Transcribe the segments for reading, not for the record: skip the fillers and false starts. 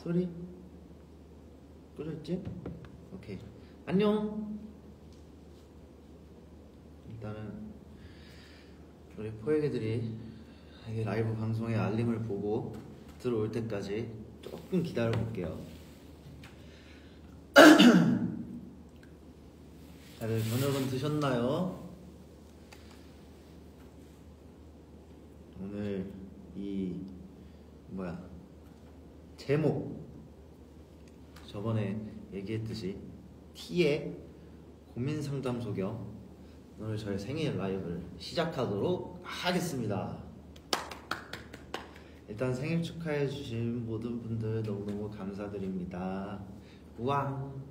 소리 끄졌지? 오케이. 안녕. 일단은 우리 포획이들이 라이브 방송의 알림을 보고 들어올 때까지 조금 기다려 볼게요. 다들 저녁은 드셨나요? 오늘 이 제목 저번에 얘기했듯이 T의 고민상담소 겸 오늘 저의 생일 라이브를 시작하도록 하겠습니다. 일단 생일 축하해주신 모든 분들 너무너무 감사드립니다. 우왕.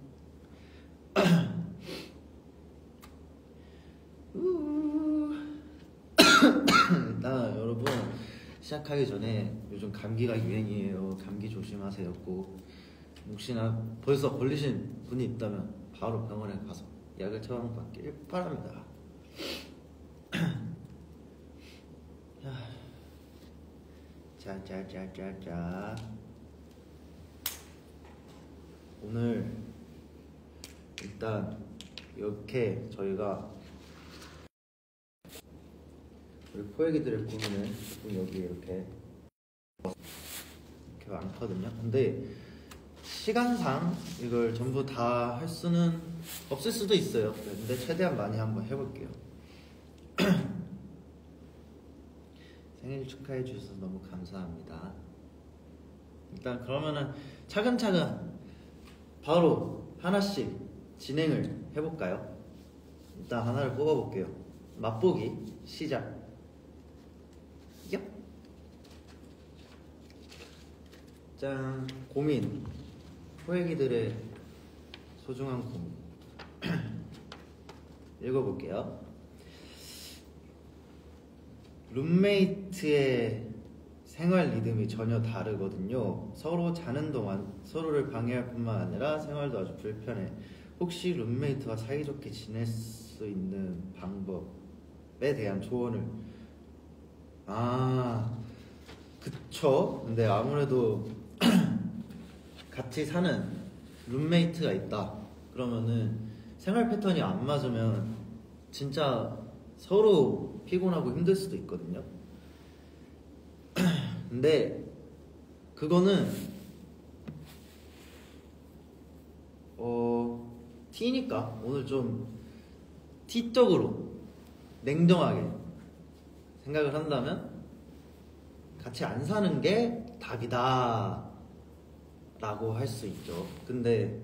일단 여러분 시작하기 전에 요즘 감기가 유행이에요. 감기 조심하세요. 꼭 혹시나 벌써 걸리신 분이 있다면 바로 병원에 가서 약을 처방받길 바랍니다. 짜짜짜짜짜. 오늘 일단 이렇게 저희가 우리 포획이들의 고민은 여기 이렇게 많거든요. 근데 시간상 이걸 전부 다 할 수는 없을 수도 있어요. 근데 최대한 많이 한번 해볼게요. 생일 축하해 주셔서 너무 감사합니다. 일단 그러면은 차근차근 바로 하나씩 진행을 해볼까요? 일단 하나를 뽑아볼게요. 맛보기 시작. 짠. 고민. 포획이들의 소중한 고민. 읽어볼게요. 룸메이트의 생활 리듬이 전혀 다르거든요. 서로 자는 동안 서로를 방해할 뿐만 아니라 생활도 아주 불편해. 혹시 룸메이트와 사이좋게 지낼 수 있는 방법에 대한 조언을. 그쵸. 근데 아무래도 같이 사는 룸메이트가 있다 그러면은 생활 패턴이 안 맞으면 진짜 서로 피곤하고 힘들 수도 있거든요. 근데 그거는 T니까 오늘 좀 T적으로 냉정하게 생각을 한다면 같이 안 사는 게 답이다 라고 할 수 있죠. 근데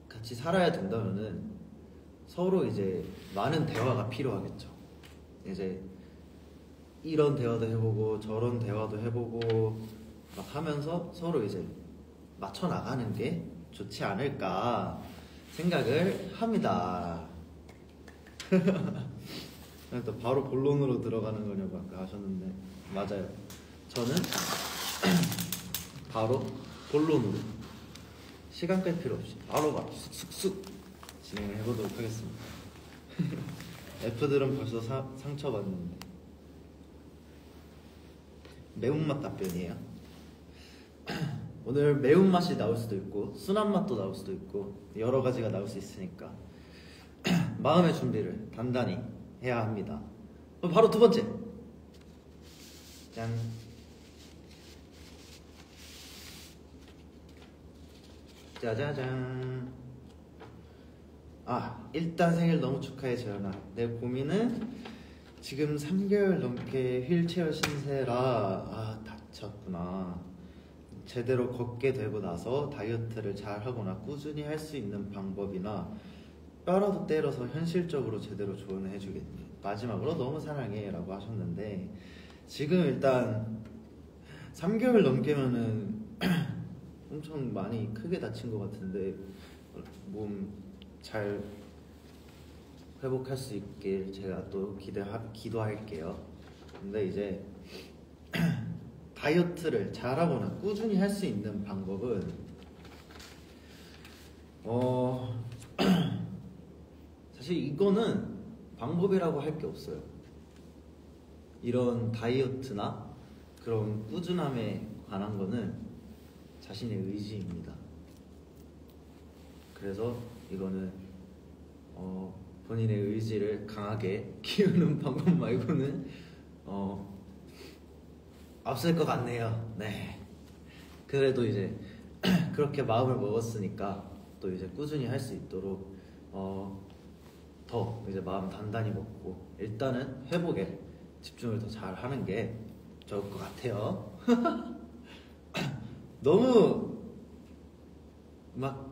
같이 살아야 된다면은 서로 이제 많은 대화가 필요하겠죠. 이제 이런 대화도 해보고 저런 대화도 해보고 막 하면서 서로 이제 맞춰 나가는 게 좋지 않을까 생각을 합니다. 또 바로 본론으로 들어가는 거냐고 아까 하셨는데 맞아요. 저는 바로 본론으로 시간 끌 필요 없이 바로 쑥쑥쑥 진행을 해보도록 하겠습니다. F들은 벌써 상처받는데 매운맛 답변이에요. 오늘 매운맛이 나올 수도 있고 순한 맛도 나올 수도 있고 여러 가지가 나올 수 있으니까 마음의 준비를 단단히 해야 합니다. 바로 두 번째. 짠. 짜자잔. 일단 생일 너무 축하해 재현아. 내 고민은 지금 3개월 넘게 휠체어 신세라 다쳤구나. 제대로 걷게 되고 나서 다이어트를 잘 하거나 꾸준히 할 수 있는 방법이나 뼈라도 때려서 현실적으로 제대로 조언해 주겠니. 마지막으로 너무 사랑해 라고 하셨는데 지금 일단 3개월 넘게면은 엄청 많이 크게 다친 것 같은데 몸 잘 회복할 수 있길 제가 또 기도할게요. 근데 이제 다이어트를 잘하거나 꾸준히 할 수 있는 방법은 사실 이거는 방법이라고 할 게 없어요. 이런 다이어트나 그런 꾸준함에 관한 거는 자신의 의지입니다. 그래서 이거는 본인의 의지를 강하게 키우는 방법 말고는 없을 것 같네요. 네. 그래도 이제 그렇게 마음을 먹었으니까 또 이제 꾸준히 할 수 있도록 더 이제 마음 단단히 먹고 일단은 회복에 집중을 더 잘 하는 게 좋을 것 같아요. 너무 막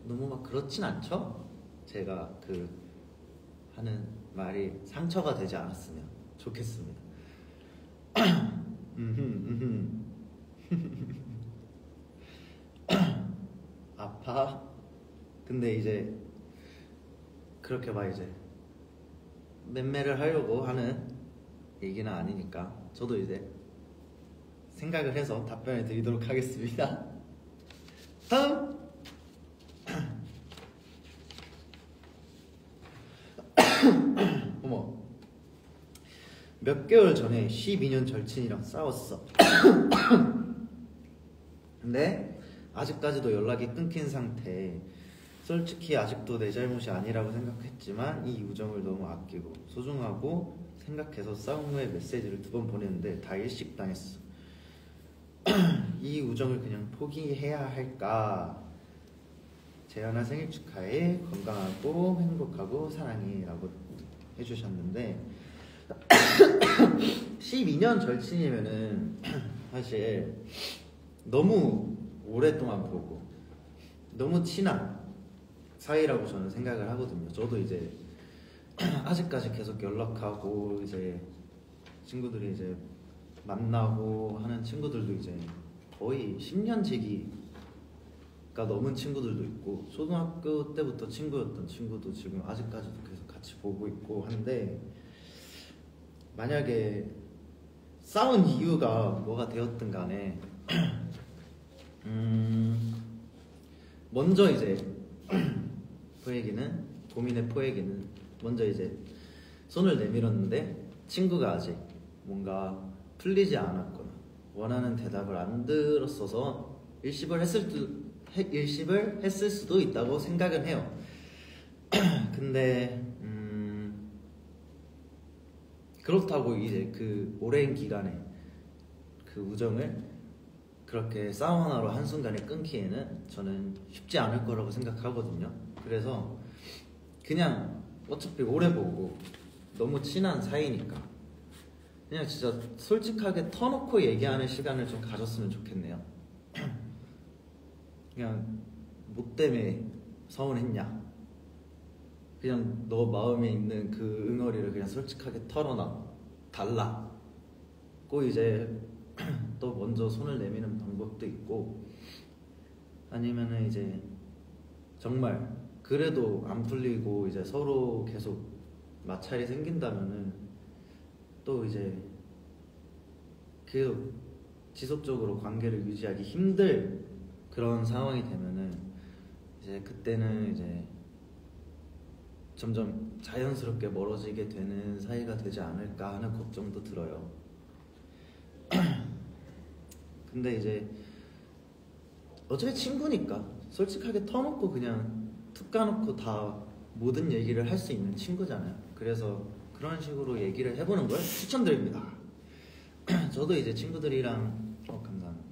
너무 막 그렇진 않죠? 제가 하는 말이 상처가 되지 않았으면 좋겠습니다. 아파? 근데 이제 그렇게 막 이제 맴매를 하려고 하는 얘기는 아니니까 저도 이제 생각을 해서 답변을 드리도록 하겠습니다. 다음! 어머, 몇 개월 전에 12년 절친이랑 싸웠어. 근데 아직까지도 연락이 끊긴 상태. 솔직히 아직도 내 잘못이 아니라고 생각했지만 이 우정을 너무 아끼고 소중하고 생각해서 싸운 후에 메시지를 2번 보냈는데 다 일식당했어. 이 우정을 그냥 포기해야 할까? 재현아 생일 축하해. 건강하고 행복하고 사랑해 라고 해주셨는데 12년 절친이면은 사실 너무 오랫동안 보고 너무 친한 사이라고 저는 생각을 하거든요. 저도 이제 아직까지 계속 연락하고 이제 친구들이 이제 만나고 하는 친구들도 이제 거의 10년 지기가 넘은 친구들도 있고 초등학교 때부터 친구였던 친구도 지금 아직까지도 계속 같이 보고 있고 한데 만약에 싸운 이유가 뭐가 되었든 간에 먼저 이제 고민의 포에기는 먼저 이제 손을 내밀었는데 친구가 아직 뭔가 풀리지 않았거나 원하는 대답을 안 들었어서 일십을 했을 수도 있다고 생각은 해요. 근데 그렇다고 이제 그 오랜 기간에 그 우정을 그렇게 싸움 하나로 한순간에 끊기에는 저는 쉽지 않을 거라고 생각하거든요. 그래서 그냥 어차피 오래 보고 너무 친한 사이니까 그냥 진짜 솔직하게 터놓고 얘기하는 시간을 좀 가졌으면 좋겠네요. 그냥 뭐 때문에 서운했냐, 그냥 너 마음에 있는 그 응어리를 그냥 솔직하게 털어놔 달라고 이제 또 먼저 손을 내미는 방법도 있고, 아니면은 이제 정말 그래도 안 풀리고 이제 서로 계속 마찰이 생긴다면은 또 이제 계속 지속적으로 관계를 유지하기 힘들 그런 상황이 되면은 이제 그때는 이제 점점 자연스럽게 멀어지게 되는 사이가 되지 않을까 하는 걱정도 들어요. 근데 이제 어차피 친구니까 솔직하게 터놓고 그냥 툭 까놓고 다 모든 얘기를 할 수 있는 친구잖아요. 그래서 그런 식으로 얘기를 해보는 걸 추천드립니다. 저도 이제 친구들이랑 감사합니다.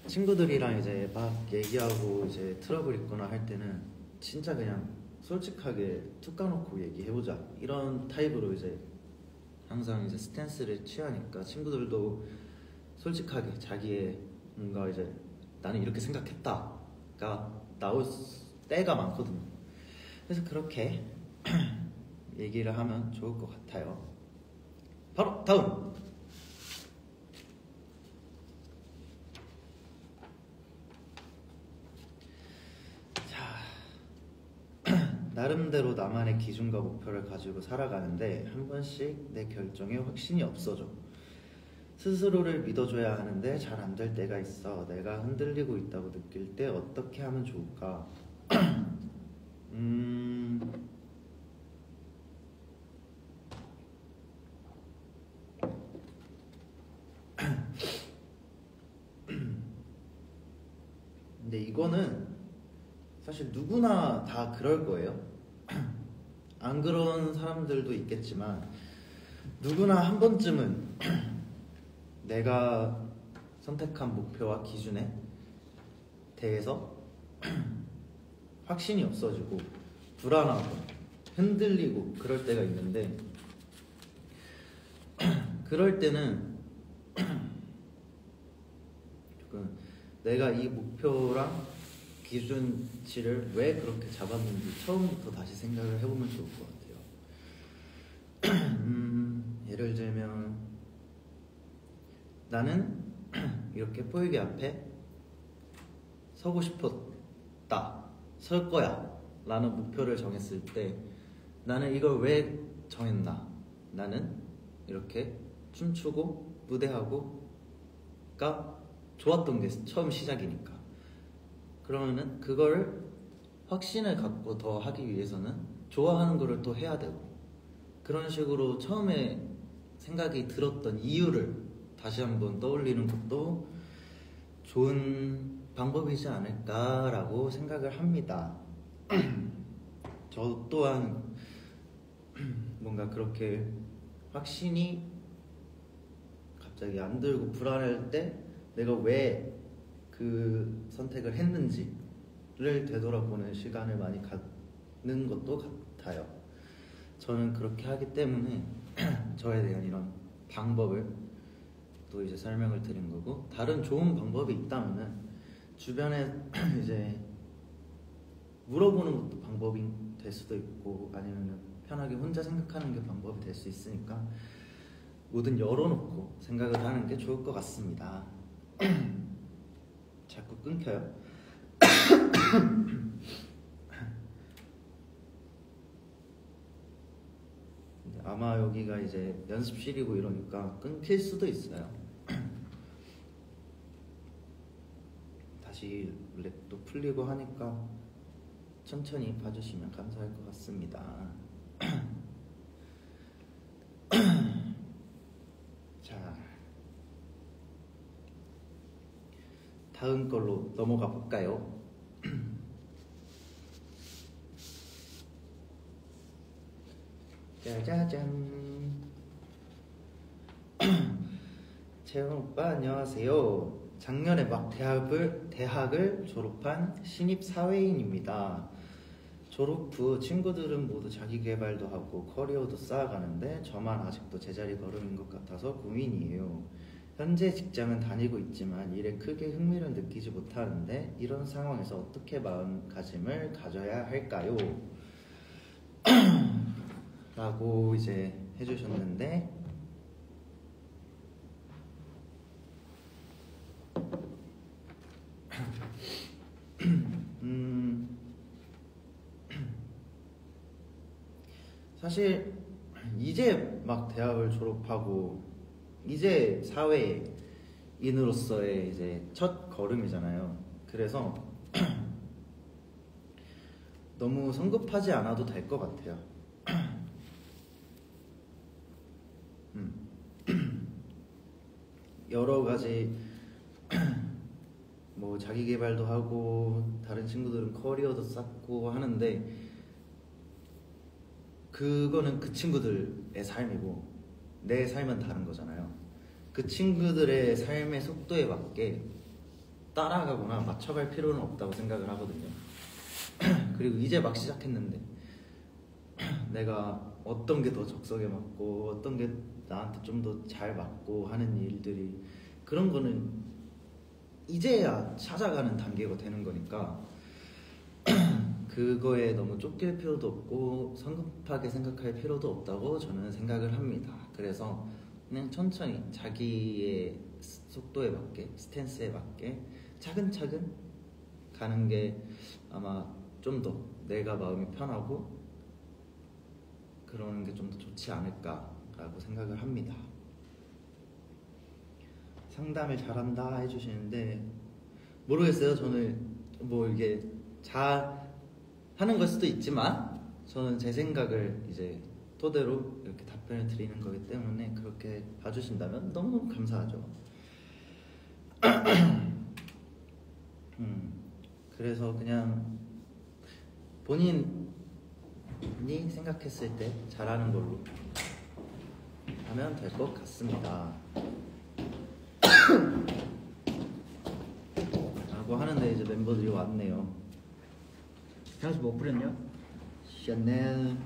친구들이랑 이제 막 얘기하고 이제 트러블 있거나 할 때는 진짜 그냥 솔직하게 툭 까놓고 얘기해보자 이런 타입으로 이제 항상 이제 스탠스를 취하니까 친구들도 솔직하게 자기의 뭔가 이제 나는 이렇게 생각했다가 나올 때가 많거든요. 그래서 그렇게 얘기를 하면 좋을 것 같아요. 바로 다음! 나름대로 나만의 기준과 목표를 가지고 살아가는데 한 번씩 내 결정에 확신이 없어져. 스스로를 믿어줘야 하는데 잘 안 될 때가 있어. 내가 흔들리고 있다고 느낄 때 어떻게 하면 좋을까? 근데 이거는 사실 누구나 다 그럴 거예요. 안 그런 사람들도 있겠지만 누구나 한 번쯤은 내가 선택한 목표와 기준에 대해서 확신이 없어지고 불안하고 흔들리고 그럴 때가 있는데, 그럴 때는 조금 내가 이 목표랑 기준치를 왜 그렇게 잡았는지 처음부터 다시 생각을 해보면 좋을 것 같아요. 예를 들면 나는 이렇게 포유기 앞에 서고 싶었다, 설 거야 라는 목표를 정했을 때 나는 이걸 왜 정했나? 나는 이렇게 춤추고 무대하고가 좋았던 게 처음 시작이니까. 그러면은 그거를 확신을 갖고 더 하기 위해서는 좋아하는 거를 또 해야 되고, 그런 식으로 처음에 생각이 들었던 이유를 다시 한번 떠올리는 것도 좋은 방법이지 않을까라고 생각을 합니다. 저 또한 뭔가 그렇게 확신이 갑자기 안 들고 불안할 때 내가 왜 그 선택을 했는지를 되돌아보는 시간을 많이 갖는 것도 같아요. 저는 그렇게 하기 때문에 저에 대한 이런 방법을 또 이제 설명을 드린 거고, 다른 좋은 방법이 있다면은 주변에 이제 물어보는 것도 방법이 될 수도 있고, 아니면 편하게 혼자 생각하는 게 방법이 될 수 있으니까 뭐든 열어놓고 생각을 하는 게 좋을 것 같습니다. 자꾸 끊겨요. 아마 여기가 이제 연습실이고 이러니까 끊길 수도 있어요. 다시 랩도 풀리고 하니까 천천히 봐주시면 감사할 것 같습니다. 자, 다음 걸로 넘어가 볼까요? 짜자잔. 재현 오빠 안녕하세요. 작년에 막 대학을 졸업한 신입 사회인입니다. 졸업 후 친구들은 모두 자기계발도 하고 커리어도 쌓아가는데 저만 아직도 제자리 걸음인 것 같아서 고민이에요. 현재 직장은 다니고 있지만 일에 크게 흥미를 느끼지 못하는데 이런 상황에서 어떻게 마음가짐을 가져야 할까요? 라고 이제 해주셨는데, 사실 이제 막 대학을 졸업하고 이제 사회인으로서의 이제 첫 걸음이잖아요. 그래서 너무 성급하지 않아도 될 것 같아요. 여러 가지 뭐 자기 개발도 하고 다른 친구들은 커리어도 쌓고 하는데 그거는 그 친구들의 삶이고 내 삶은 다른 거잖아요. 그 친구들의 삶의 속도에 맞게 따라가거나 맞춰갈 필요는 없다고 생각을 하거든요. 그리고 이제 막 시작했는데 내가 어떤 게 더 적성에 맞고 어떤 게 나한테 좀 더 잘 맞고 하는 일들이, 그런 거는 이제야 찾아가는 단계가 되는 거니까 그거에 너무 쫓길 필요도 없고 성급하게 생각할 필요도 없다고 저는 생각을 합니다. 그래서 그냥 천천히 자기의 속도에 맞게, 스탠스에 맞게 차근차근 가는 게 아마 좀 더 내가 마음이 편하고 그러는 게 좀 더 좋지 않을까라고 생각을 합니다. 상담을 잘한다 해주시는데 모르겠어요. 저는 뭐 이게 잘 하는 걸 수도 있지만 저는 제 생각을 이제 토대로 이렇게 답변을 드리는 거기 때문에 그렇게 봐주신다면 너무너무 감사하죠. 그래서 그냥 본인이 생각했을 때 잘하는 걸로 하면 될 것 같습니다. 라고 하는데 이제 멤버들이 왔네요. 향수 뭐 뿌렸냐? 샤넬.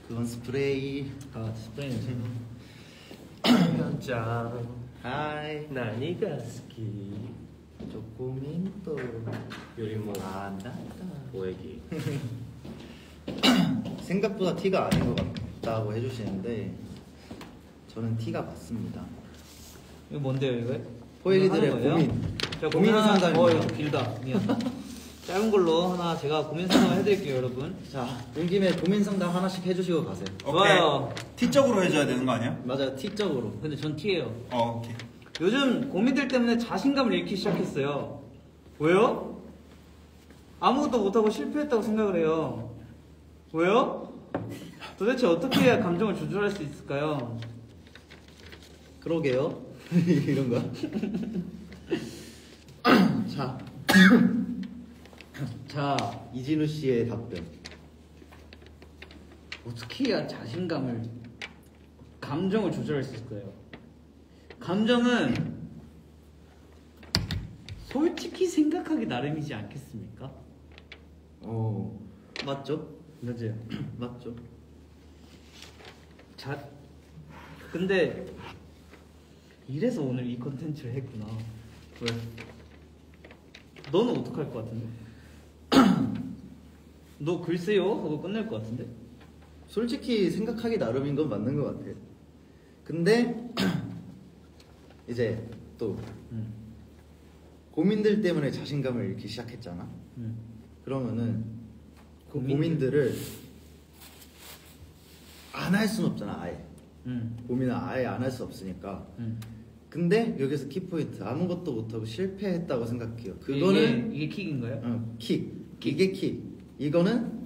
그건 스프레이. 아 스프레이는 현장 하이. 나니가 스키 조코민토. 요리 뭐 안다. 오액이 생각보다 티가 아닌 것 같다고 해주시는데 저는 티가 맞습니다. 이거 뭔데요 이거? 포에리들의 하는 거예요? 고민. 자, 고민 하나- 상담입니다. 이거 길다. 미안. 짧은 걸로 하나 제가 고민 상담 해드릴게요, 여러분. 자, 온 김에 고민 상담 하나씩 해주시고 가세요. 좋아요. T적으로 해줘야 되는 거 아니야? 맞아요, T적으로. 근데 전 T예요. 오케이. 요즘 고민들 때문에 자신감을 잃기 시작했어요. 왜요? 아무것도 못하고 실패했다고 생각을 해요. 왜요? 도대체 어떻게 해야 감정을 조절할 수 있을까요? 그러게요. 이런 거. 자, 자, 이진우 씨의 답변. 어떻게 해야 감정을 조절할 수 있을까요? 감정은 솔직히 생각하기 나름이지 않겠습니까? 맞죠? 맞아요. 맞죠? 근데 이래서 오늘 이 컨텐츠를 했구나. 왜? 너는 어떡할 것 같은데? 너 글쎄요 하고 끝낼 것 같은데? 솔직히 생각하기 나름인 건 맞는 것 같아요. 근데 이제 또 고민들 때문에 자신감을 잃기 시작했잖아. 그러면은 그 고민들을 안 할 수는 없잖아, 아예. 고민을 아예 안 할 수 없으니까. 근데 여기서 키포인트, 아무것도 못하고 실패했다고 생각해요. 그거는 이게 킥인가요? 킥. 이게 킥. 이거는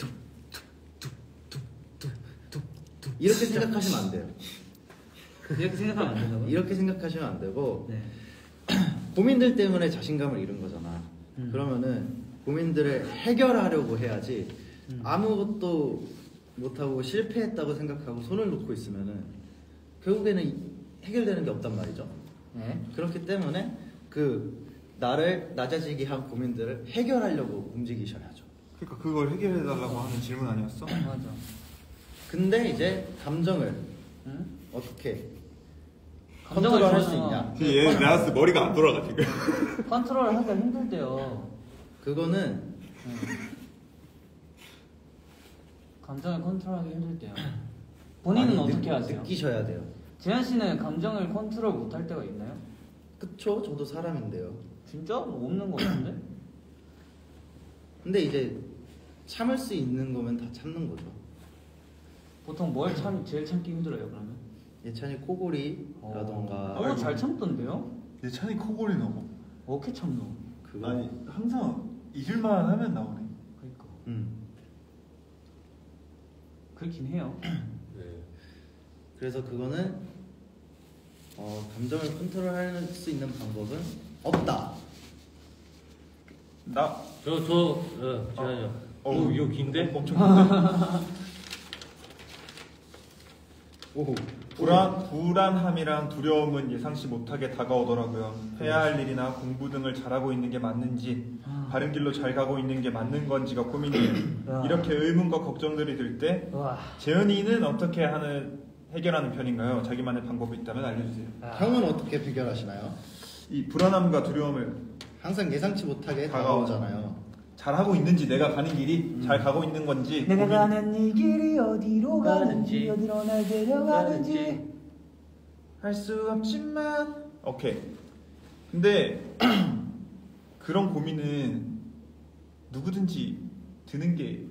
이렇게 생각하시면 안 돼요. 이렇게 생각하면 안 된다고요? 이렇게 생각하시면 안 되고 네. 고민들 때문에 자신감을 잃은 거잖아. 그러면은 고민들을 해결하려고 해야지. 아무것도 못하고 실패했다고 생각하고 손을 놓고 있으면은 결국에는 해결되는 게 없단 말이죠. 네. 그렇기 때문에 그 나를 낮아지게 한 고민들을 해결하려고 움직이셔야죠. 그러니까 그걸 해결해달라고 하는 질문 아니었어? 맞아. 근데 이제 감정을 응? 어떻게 감정을 컨트롤할 수 저는- 있냐? 얘 내가 봤을 때 머리가 안 돌아가 지금. 컨트롤 하기가 힘들대요. 그거는 감정을 컨트롤하기 힘들대요. 본인은 많이 어떻게 하세요? 느끼셔야 돼요. 재현 씨는 감정을 컨트롤 못할 때가 있나요? 그쵸? 저도 사람인데요. 진짜? 없는 거 같은데? 근데 이제 참을 수 있는 거면 다 참는 거죠. 보통 뭘 제일 참기 힘들어요 그러면? 예찬이 코골이라던가 잘 참던데요? 얘 찬이 코골이 나고. 어떻게 참노? 그거 아니 항상 잊을만 하면 나오네. 그러니까 그렇긴 해요. 네. 그래서 그거는 감정을 컨트롤할 수 있는 방법은 없다. 나 잠깐만요. 어우, 이거 긴데? 엄청 긴데? 오. 불안함이랑 두려움은 예상치 못하게 다가오더라고요. 해야 할 일이나 공부 등을 잘하고 있는 게 맞는지, 바른 길로 잘 가고 있는 게 맞는 건지가 고민이에요. 이렇게 의문과 걱정들이 들 때 와. 재현이는 어떻게 해결하는 편인가요? 자기만의 방법이 있다면 알려주세요. 형은 어떻게 해결하시나요? 이 불안함과 두려움을 항상 예상치 못하게 다가오잖아요. 잘하고 있는지, 내가 가는 길이 잘 가고 있는 건지, 내가 가는 이 길이 어디로 가는지 어디로 날 데려가는지 할 수 없지만. 오케이. 근데 그런 고민은 누구든지 드는 게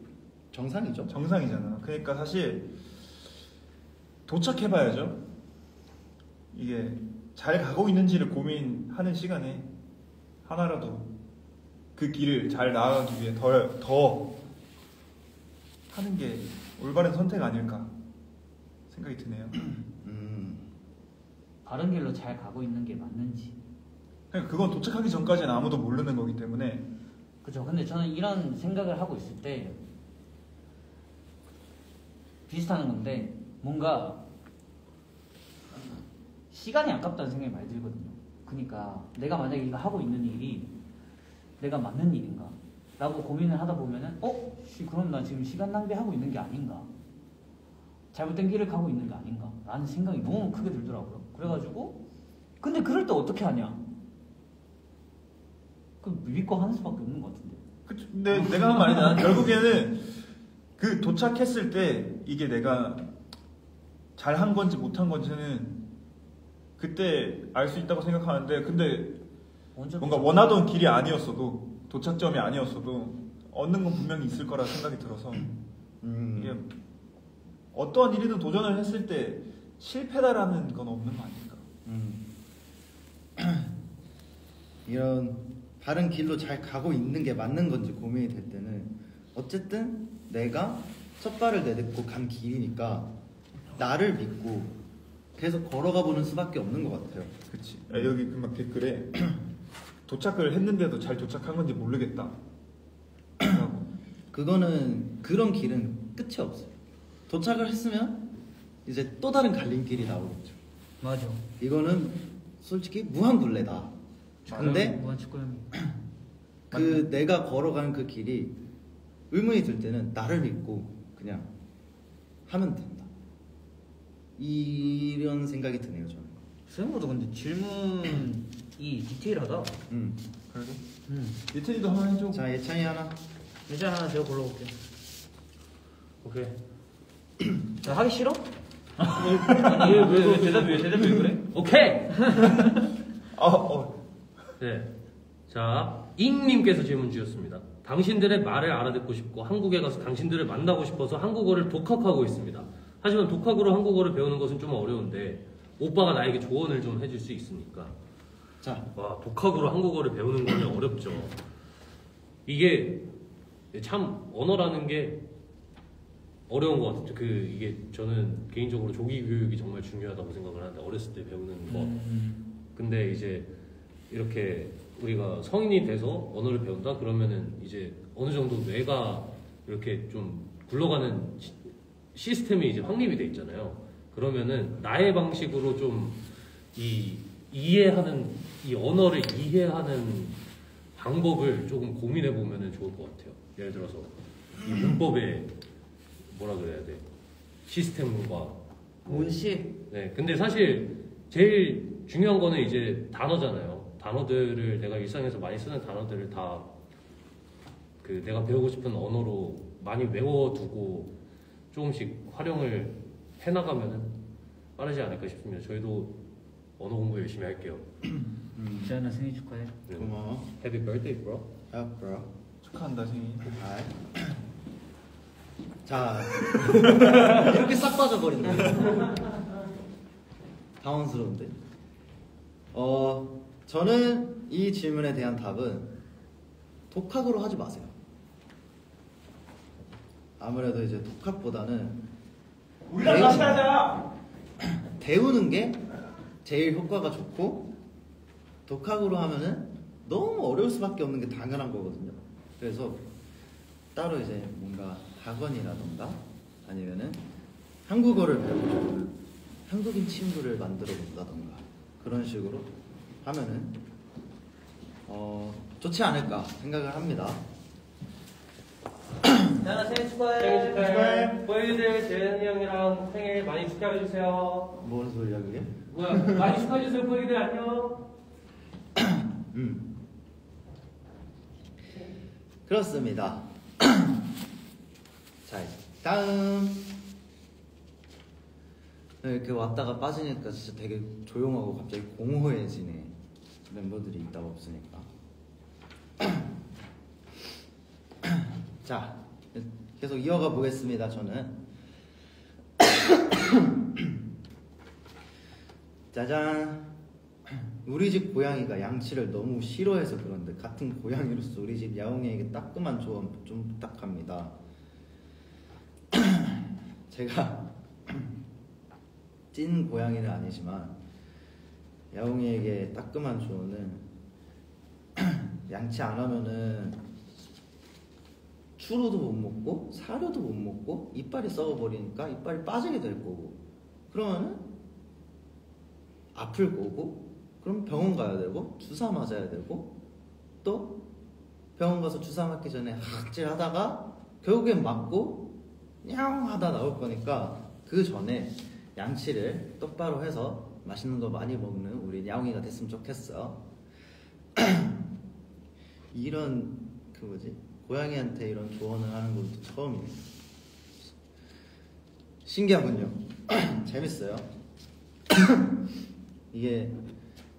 정상이죠. 정상이잖아. 그러니까 사실 도착해봐야죠. 이게 잘 가고 있는지를 고민하는 시간에 하나라도 그 길을 잘 나아가기 위해 더 하는 게 올바른 선택 아닐까 생각이 드네요. 바른 길로 잘 가고 있는 게 맞는지 그러니까 그건 도착하기 전까지는 아무도 모르는 거기 때문에. 그죠. 근데 저는 이런 생각을 하고 있을 때 비슷한 건데 뭔가 시간이 아깝다는 생각이 많이 들거든요. 그러니까 내가 만약에 이거 하고 있는 일이 내가 맞는 일인가? 라고 고민을 하다 보면은 그럼 나 지금 시간 낭비하고 있는 게 아닌가? 잘못된 길을 가고 있는 게 아닌가? 라는 생각이 너무 크게 들더라고요. 그래가지고 근데 그럴 때 어떻게 하냐? 그 믿고 하는 수밖에 없는 것 같은데. 근데 내가 한 말이잖아. 결국에는 그 도착했을 때 이게 내가 잘한 건지 못한 건지는 그때 알 수 있다고 생각하는데, 근데 뭔가 원하던 길이 아니었어도, 도착점이 아니었어도 얻는 건 분명히 있을 거라 생각이 들어서 이게 어떠한 일이든 도전을 했을 때 실패다라는 건 없는 거 아닐까. 이런 바른 길로 잘 가고 있는 게 맞는 건지 고민이 될 때는 어쨌든 내가 첫 발을 내딛고 간 길이니까 나를 믿고 계속 걸어가 보는 수밖에 없는 것 같아요. 그치. 여기 막 댓글에 도착을 했는데도 잘 도착한 건지 모르겠다. 그거는 그런 길은 끝이 없어요. 도착을 했으면 이제 또 다른 갈림길이 나오겠죠. 맞아. 이거는 솔직히 무한굴레다. 근데 무한 축구형이. 그 내가 걸어가는 그 길이 의문이 들 때는 나를 믿고 그냥 하면 된다. 이런 생각이 드네요, 저는. 생각보다 근데 질문이 디테일하다. 그래도 예찬이도 한번 해줘. 자, 예찬이 하나. 일단 하나 제가 골라볼게요. 오케이. 자, 하기 싫어? 아니 왜 대답이 왜 그래? 오케이. 어. 네. 자, 잉님께서 질문 주셨습니다. 당신들의 말을 알아듣고 싶고 한국에 가서 당신들을 만나고 싶어서 한국어를 독학하고 있습니다. 하지만 독학으로 한국어를 배우는 것은 좀 어려운데 오빠가 나에게 조언을 좀 해줄 수 있습니까? 자, 와, 독학으로 한국어를 배우는 건 어렵죠. 이게 참 언어라는 게 어려운 것 같아요. 이게 저는 개인적으로 조기 교육이 정말 중요하다고 생각을 하는데 어렸을 때 배우는 거. 근데 이제 이렇게 우리가 성인이 돼서 언어를 배운다 그러면은 이제 어느 정도 뇌가 이렇게 좀 굴러가는 시스템이 이제 확립이 돼 있잖아요. 그러면은 나의 방식으로 좀 이해하는 이 언어를 이해하는 방법을 조금 고민해 보면은 좋을 것 같아요. 예를 들어서 이 문법의 뭐라 그래야 돼? 시스템과 문시. 네. 근데 사실 제일 중요한 거는 이제 단어잖아요. 단어들을 내가 일상에서 많이 쓰는 단어들을 다 그 내가 배우고 싶은 언어로 많이 외워두고 조금씩 활용을 해나가면은 빠르지 않을까 싶습니다. 저희도 언어 공부 열심히 할게요. 지안아 생일 축하해. 네. 고마워. Happy birthday, bro. 야, bro. 축하한다 생일. 아이. 자, 이렇게 싹 빠져버린다. 당황스러운데. 저는 이 질문에 대한 답은 독학으로 하지 마세요. 아무래도 이제 독학보다는 우리랑 같이 하자. 배우는 게 제일 효과가 좋고 독학으로 하면은 너무 어려울 수밖에 없는 게 당연한 거거든요. 그래서 따로 이제 뭔가 학원이라던가 아니면은 한국어를 배우고 싶은 한국인 친구를 만들어 본다던가 그런 식으로 하면은 좋지 않을까 생각을 합니다. 지안아 생일 축하해. 생일 축하해. 보이들 재현이 형이랑 생일 많이 축하해주세요. 뭔 소리야 그게? 뭐야, 많이 축하해주세요, 보이들 안녕. 그렇습니다. 자, 이제 다음. 이렇게 왔다가 빠지니까 진짜 되게 조용하고 갑자기 공허해지네. 멤버들이 있다가 없으니까. 자, 계속 이어가 보겠습니다. 저는 짜잔. 우리 집 고양이가 양치를 너무 싫어해서 그런데 같은 고양이로서 우리 집 야옹이에게 따끔한 조언 좀 부탁합니다. 제가 찐 고양이는 아니지만 야옹이에게 따끔한 조언은 양치 안 하면은 추루도 못 먹고 사료도 못 먹고 이빨이 썩어버리니까 이빨이 빠지게 될 거고, 그러면은 아플 거고, 그럼 병원 가야 되고 주사 맞아야 되고, 또 병원 가서 주사 맞기 전에 학질 하다가 결국엔 맞고 냥 하다 나올 거니까 그 전에 양치를 똑바로 해서 맛있는 거 많이 먹는 우리 야옹이가 됐으면 좋겠어. 이런 그 뭐지, 고양이한테 이런 조언을 하는 것도 처음이에요. 신기하군요. 재밌어요. 이게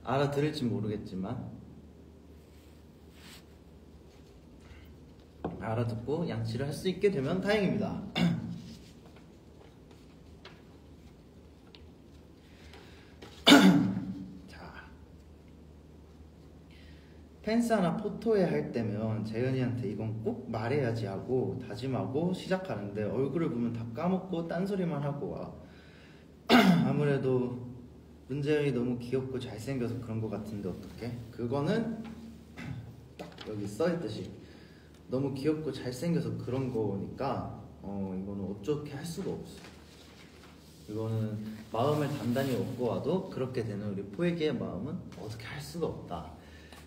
알아들을지 모르겠지만 알아듣고 양치를 할 수 있게 되면 다행입니다. 자, 팬사나 포토회 할 때면 재현이한테 이건 꼭 말해야지 하고 다짐하고 시작하는데 얼굴을 보면 다 까먹고 딴소리만 하고 와. 아무래도 문재현이 너무 귀엽고 잘생겨서 그런 것 같은데 어떡해? 그거는 딱 여기 써있듯이 너무 귀엽고 잘생겨서 그런 거니까 이거는 어떻게 할 수가 없어. 이거는 마음을 단단히 먹고 와도 그렇게 되는 우리 포에기의 마음은 어떻게 할 수가 없다.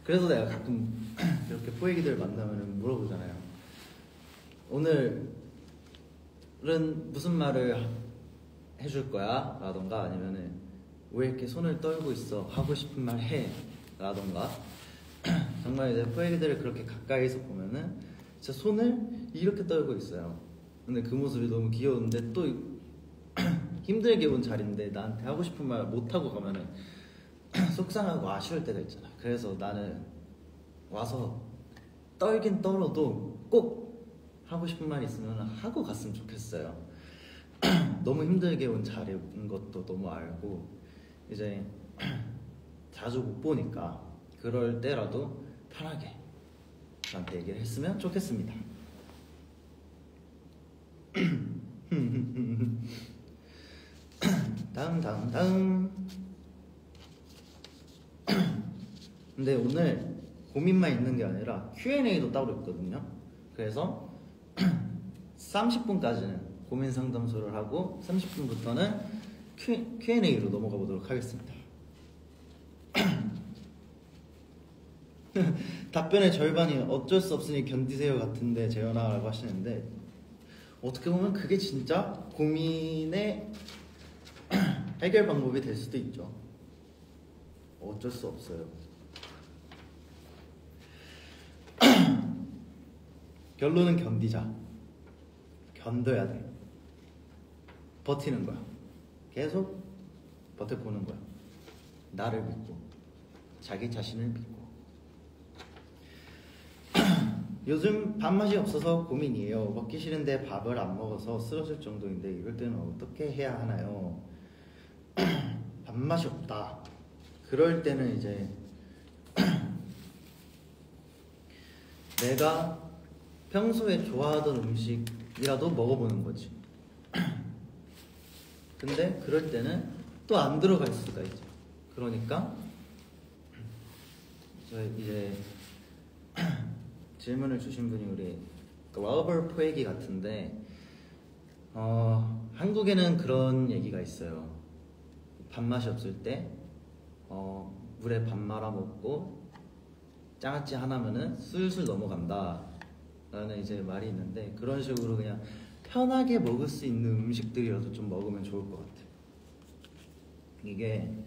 그래서 내가 가끔 이렇게 포에기들 만나면 물어보잖아요. 오늘은 무슨 말을 해줄 거야? 라던가 아니면은 왜 이렇게 손을 떨고 있어? 하고 싶은 말 해? 라던가. 정말 이제 포에기들을 그렇게 가까이서 보면은 진짜 손을 이렇게 떨고 있어요. 근데 그 모습이 너무 귀여운데 또 힘들게 온 자리인데 나한테 하고 싶은 말 못하고 가면은 속상하고 아쉬울 때가 있잖아. 그래서 나는 와서 떨긴 떨어도 꼭 하고 싶은 말 있으면 하고 갔으면 좋겠어요. 너무 힘들게 온 자리인 것도 너무 알고 이제 자주 못 보니까 그럴 때라도 편하게 나한테 얘기를 했으면 좋겠습니다. 다음. 근데 오늘 고민만 있는 게 아니라 Q&A도 따로 있거든요. 그래서 30분까지는 고민 상담소를 하고 30분부터는 Q&A로 넘어가 보도록 하겠습니다. 답변의 절반이 어쩔 수 없으니 견디세요 같은데 재현아라고 하시는데, 어떻게 보면 그게 진짜 고민의 해결 방법이 될 수도 있죠. 어쩔 수 없어요. 결론은 견디자. 견뎌야 돼. 버티는 거야. 계속 버텨보는 거야. 나를 믿고 자기 자신을 믿고. 요즘 밥맛이 없어서 고민이에요. 먹기 싫은데 밥을 안 먹어서 쓰러질 정도인데 이럴 때는 어떻게 해야 하나요? 밥맛이 없다. 그럴 때는 이제 내가 평소에 좋아하던 음식이라도 먹어보는 거지. 근데 그럴 때는 또 안 들어갈 수가 있죠. 그러니까 이제 질문을 주신 분이 우리 글로벌 포에기 같은데, 한국에는 그런 얘기가 있어요. 밥맛이 없을 때 물에 밥 말아 먹고 장아찌 하나면은 술술 넘어간다 라는 이제 말이 있는데, 그런 식으로 그냥 편하게 먹을 수 있는 음식들이라도 좀 먹으면 좋을 것 같아요. 이게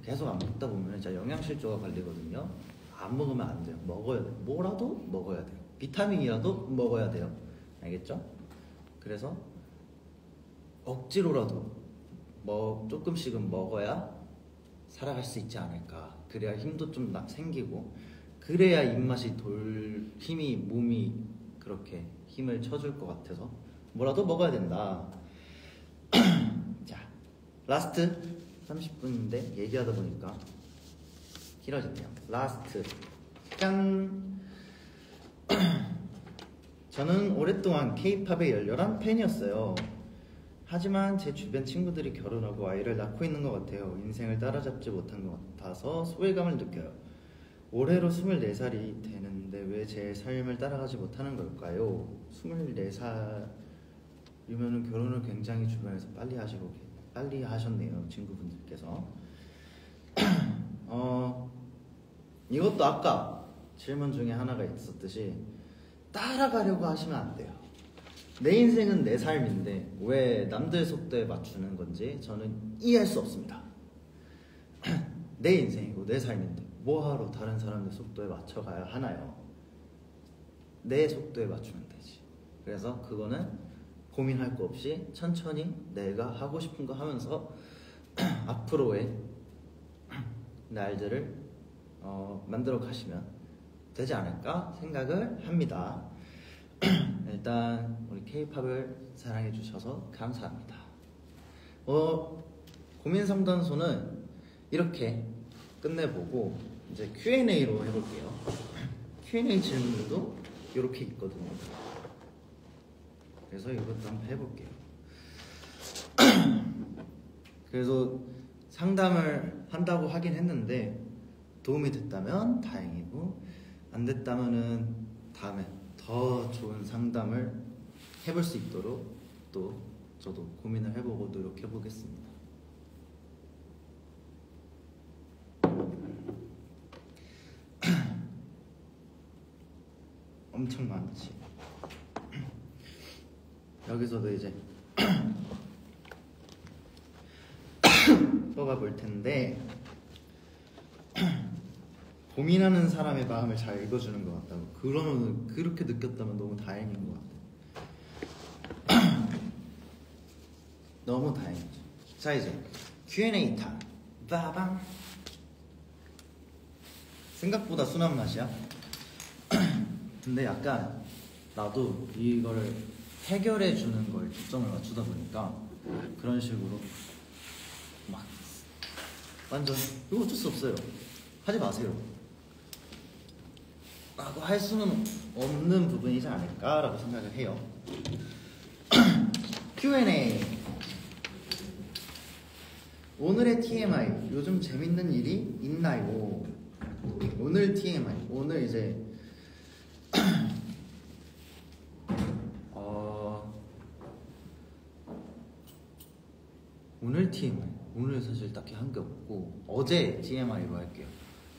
계속 안 먹다 보면 진짜 영양실조가 걸리거든요. 안 먹으면 안 돼요. 먹어야 돼요. 뭐라도 먹어야 돼요. 비타민이라도 먹어야 돼요. 알겠죠? 그래서 억지로라도 조금씩은 먹어야 살아갈 수 있지 않을까. 그래야 힘도 좀 생기고, 그래야 입맛이 돌 힘이, 몸이 그렇게 힘을 쳐줄 것 같아서 뭐라도 먹어야 된다. 자, 라스트 30분인데 얘기하다 보니까 길어졌네요. 라스트. 짠! 저는 오랫동안 K-팝의 열렬한 팬이었어요. 하지만 제 주변 친구들이 결혼하고 아이를 낳고 있는 것 같아요. 인생을 따라잡지 못한 것 같아서 소외감을 느껴요. 올해로 24살이 되는데 왜 제 삶을 따라가지 못하는 걸까요? 24살이면 결혼을 굉장히 주변에서 빨리 하셨네요, 친구분들께서. 이것도 아까 질문 중에 하나가 있었듯이 따라가려고 하시면 안 돼요. 내 인생은 내 삶인데 왜 남들 속도에 맞추는 건지 저는 이해할 수 없습니다. 내 인생이고 내 삶인데 뭐하러 다른 사람들 속도에 맞춰가야 하나요? 내 속도에 맞추면 되지. 그래서 그거는 고민할 거 없이 천천히 내가 하고 싶은 거 하면서 앞으로의 날들을 만들어 가시면 되지 않을까 생각을 합니다. 일단 우리 K-팝을 사랑해 주셔서 감사합니다. 고민 상담소는 이렇게 끝내보고 이제 Q&A로 해볼게요. Q&A 질문들도 이렇게 있거든요. 그래서 이것도 한번 해볼게요. 그래서 상담을 한다고 하긴 했는데 도움이 됐다면 다행이고 안 됐다면은 다음에 더 좋은 상담을 해볼 수 있도록 또 저도 고민을 해보고 노력해보겠습니다. 엄청 많지. 여기서도 이제 뽑아볼 텐데 고민하는 사람의 마음을 잘 읽어주는 것 같다고. 그러면 그렇게 느꼈다면 너무 다행인 것 같아요. 너무 다행이죠. 자 이제 Q&A 타임. 빠방. 생각보다 순한 맛이야. 근데 약간 나도 이거를 해결해 주는 걸 초점을 맞추다 보니까 그런 식으로 막 완전 이거 어쩔 수 없어요. 하지 마세요. 라고 할 수는 없는 부분이지 않을까라고 생각을 해요. Q&A. 오늘의 TMI. 요즘 재밌는 일이 있나요? 오늘 TMI. 오늘 이제 오늘 TMI. 오늘 사실 딱히 한 게 없고 어제 TMI로 할게요.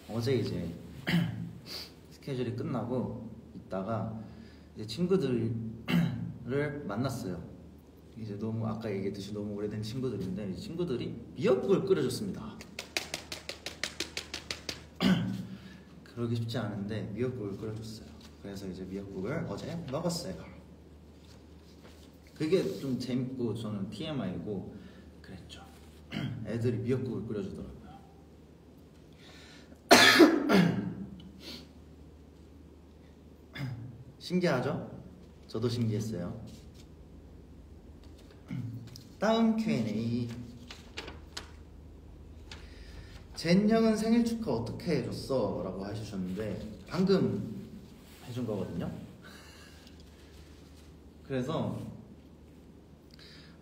어제 이제 스케줄이 끝나고 있다가 이제 친구들을 만났어요. 이제 너무 아까 얘기했듯이 너무 오래된 친구들인데 이 친구들이 미역국을 끓여줬습니다. 그러기 쉽지 않은데 미역국을 끓여줬어요. 그래서 이제 미역국을 어제 먹었어요. 그게 좀 재밌고 저는 TMI고 그랬죠. 애들이 미역국을 끓여주더라고요. 신기하죠? 저도 신기했어요. 다음 Q&A. 젠 형은 생일 축하 어떻게 해줬어? 라고 해주셨는데 방금 해준 거거든요. 그래서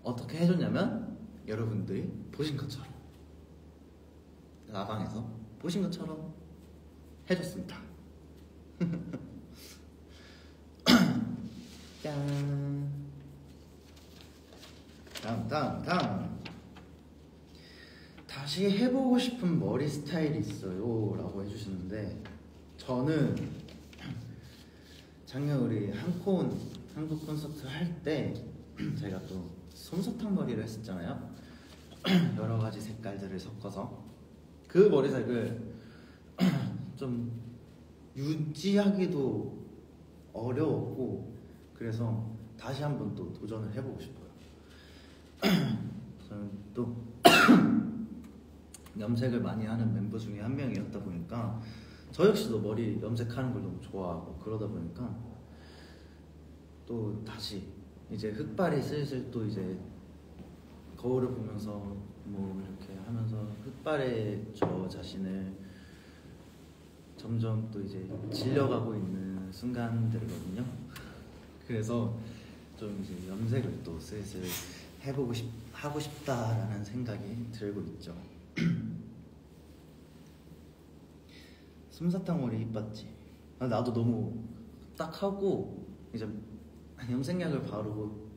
어떻게 해줬냐면 여러분들이 보신 것처럼 라방에서 보신 것처럼 해줬습니다. 짠. 다음. 다시 해보고 싶은 머리 스타일이 있어요 라고 해주시는데 저는 작년 우리 한콘 한국 콘서트 할 때 제가 또 솜사탕 머리를 했었잖아요. 여러 가지 색깔들을 섞어서 그 머리색을 좀 유지하기도 어려웠고 그래서 다시 한번 또 도전을 해보고 싶어요. 저는 또 염색을 많이 하는 멤버 중에 한 명이었다 보니까 저 역시도 머리 염색하는 걸 너무 좋아하고 그러다 보니까 또 다시 이제 흑발이 슬슬 또 이제 거울을 보면서 뭐 이렇게 하면서 흑발의 저 자신을 점점 또 이제 질려가고 있는 순간들이거든요. 그래서 좀 이제 염색을 또 슬슬 하고 싶다라는 생각이 들고 있죠. 솜사탕 머리 이뻤지. 나도 너무 딱 하고 이제 염색약을 바르고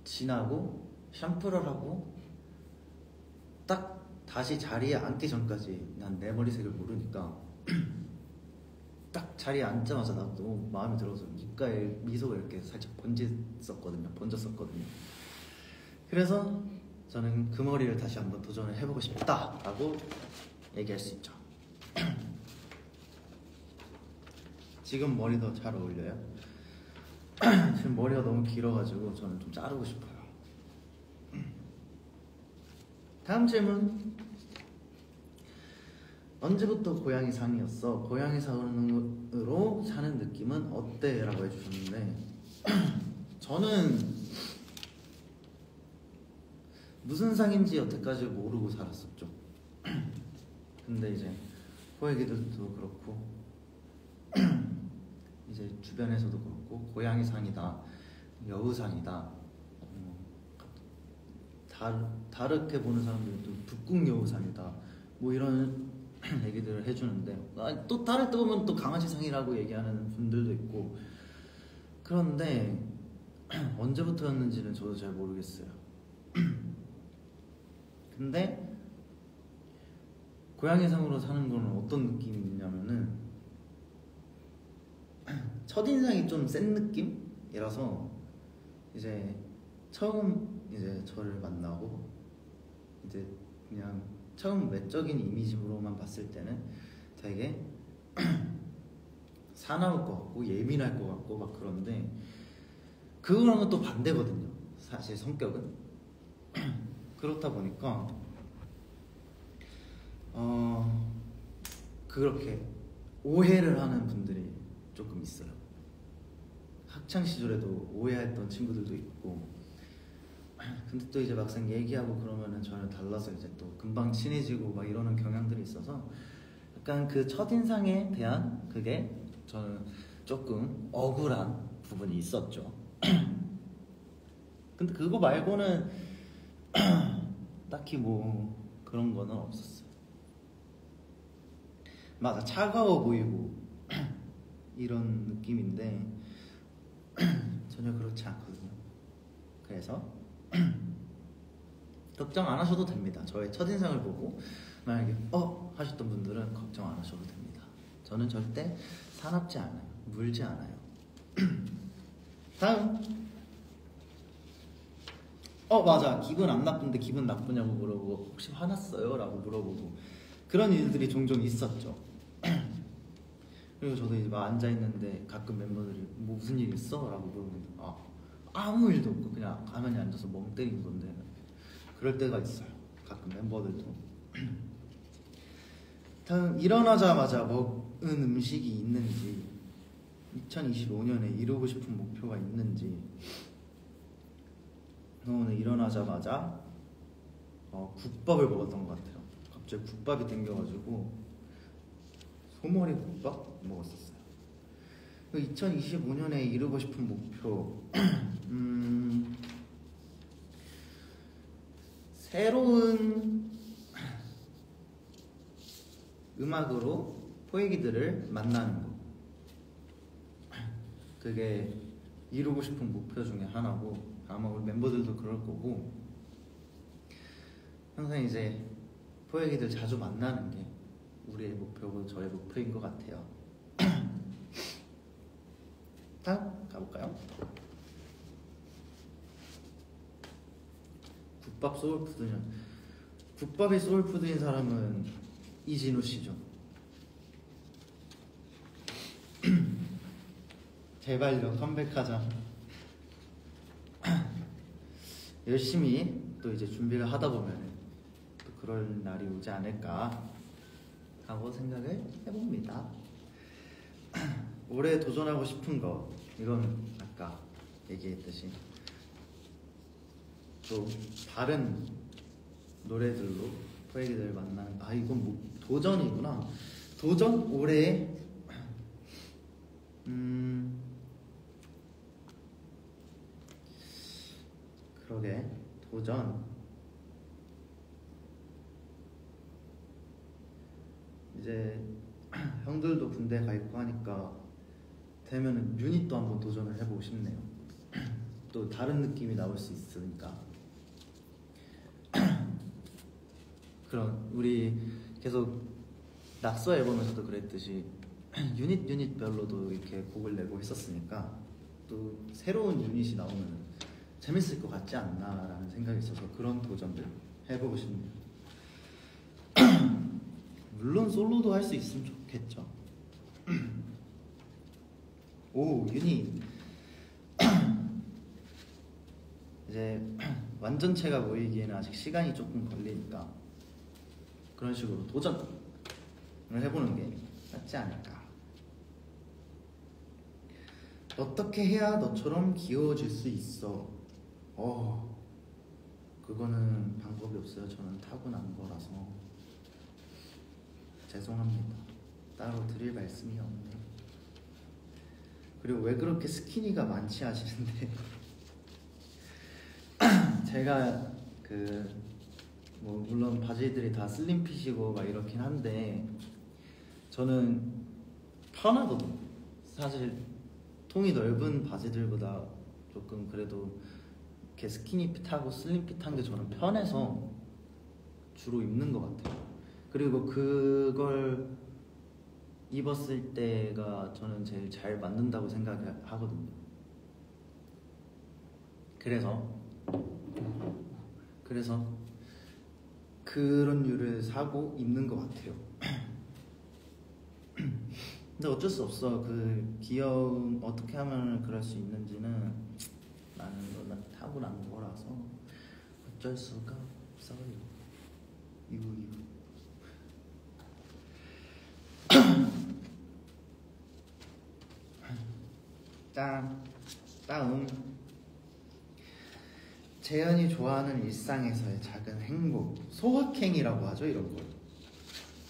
지나고 샴푸를 하고 딱 다시 자리에 앉기 전까지 난 내 머리색을 모르니까 딱 자리에 앉자마자 나도 너무 마음에 들어서 입가에 미소가 이렇게 살짝 번졌었거든요. 그래서 저는 그 머리를 다시 한번 도전을 해보고 싶다라고 얘기할 수 있죠. 지금 머리도 잘 어울려요? 지금 머리가 너무 길어가지고 저는 좀 자르고 싶어요. 다음 질문. 언제부터 고양이상이었어? 고양이상으로 사는 느낌은 어때? 라고 해주셨는데 저는 무슨 상인지 여태까지 모르고 살았었죠. 근데 이제 포획이들도 그렇고 이제 주변에서도 그렇고 고양이상이다, 여우상이다, 다르게 보는 사람들도 북극여우상이다 뭐 이런 얘기들을 해주는데 또 다를 때 보면 또 강아지상이라고 얘기하는 분들도 있고 그런데 언제부터였는지는 저도 잘 모르겠어요. 근데 고양이상으로 사는 거는 어떤 느낌이냐면은 첫인상이 좀 센 느낌이라서 이제 처음 이제 저를 만나고 이제 그냥 처음 외적인 이미지로만 봤을 때는 되게 사나울 것 같고 예민할 것 같고 막 그런데 그거랑은 또 반대거든요. 사실 성격은 그렇다 보니까 그렇게 오해를 하는 분들이 조금 있어요. 학창 시절에도 오해했던 친구들도 있고 근데 또 이제 막상 얘기하고 그러면은 전혀 달라서 이제 또 금방 친해지고 막 이러는 경향들이 있어서 약간 그 첫인상에 대한 그게 저는 조금 억울한 부분이 있었죠. 근데 그거 말고는 딱히 뭐 그런 거는 없었어요. 맞아, 차가워 보이고 이런 느낌인데 전혀 그렇지 않거든요. 그래서 걱정 안 하셔도 됩니다. 저의 첫인상을 보고 만약에 하셨던 분들은 걱정 안 하셔도 됩니다. 저는 절대 사납지 않아요. 물지 않아요. 다음. 맞아, 기분 안 나쁜데 기분 나쁘냐고 물어보고 혹시 화났어요? 라고 물어보고 그런 일들이 종종 있었죠. 그리고 저도 이제 막 앉아있는데 가끔 멤버들이 뭐 무슨 일 있어? 라고 물어보는데 아무 일도 없고 그냥 가만히 앉아서 멍 때리는 건데 그럴 때가 있어요. 가끔 멤버들도. 다음, 일어나자마자 먹은 음식이 있는지 2025년에 이루고 싶은 목표가 있는지. 오늘 일어나자마자 국밥을 먹었던 것 같아요. 갑자기 국밥이 땡겨가지고 소머리 국밥 먹었었어요. 2025년에 이루고 싶은 목표 새로운 음악으로 포획이들을 만나는 거, 그게 이루고 싶은 목표 중에 하나고 아마 우리 멤버들도 그럴 거고 항상 이제 포획이들 자주 만나는 게 우리의 목표고 저의 목표인 것 같아요. 다음 가볼까요? 국밥 소울푸드는 국밥이 소울푸드인 사람은 이진우 씨죠. 제발요, 컴백하자. 열심히 또 이제 준비를 하다 보면 또 그럴 날이 오지 않을까 하고 생각을 해봅니다. 올해 도전하고 싶은 거, 이건 아까 얘기했듯이 또 다른 노래들로 포획이들 만나는, 이건 뭐 도전이구나. 도전? 올해 그러게, 도전. 이제 형들도 군대 가 있고 하니까 되면은 유닛도 한번 도전을 해보고 싶네요. 또 다른 느낌이 나올 수 있으니까. 그럼 우리 계속 낙서 앨범에서도 그랬듯이 유닛별로도 이렇게 곡을 내고 했었으니까 또 새로운 유닛이 나오면 재밌을 것 같지 않나라는 생각이 있어서 그런 도전들 해보고 싶네요. 물론 솔로도 할 수 있으면 좋겠죠. 오, 유닛. 이제 완전체가 모이기에는 아직 시간이 조금 걸리니까 그런 식으로 도전을 해보는 게 낫지 않을까. 어떻게 해야 너처럼 귀여워질 수 있어? 그거는 방법이 없어요. 저는 타고난 거라서 죄송합니다. 따로 드릴 말씀이 없네요. 그리고 왜 그렇게 스키니가 많지 하시는데 제가 물론 바지들이 다 슬림핏이고 막 이렇긴 한데 저는 편하거든요. 사실 통이 넓은 바지들보다 조금 그래도 이렇게 스키니핏하고 슬림핏한 게 저는 편해서 주로 입는 것 같아요. 그리고 그걸 입었을 때가 저는 제일 잘 맞는다고 생각하거든요. 그래서 그런 류를 사고 입는 것 같아요. 근데 어쩔 수 없어. 그 귀여움 어떻게 하면 그럴 수 있는지는 나는 타고난 거라서 어쩔 수가 없어요. 이유. 짠. 다음. 재현이 좋아하는 일상에서의 작은 행복, 소확행이라고 하죠. 이런 걸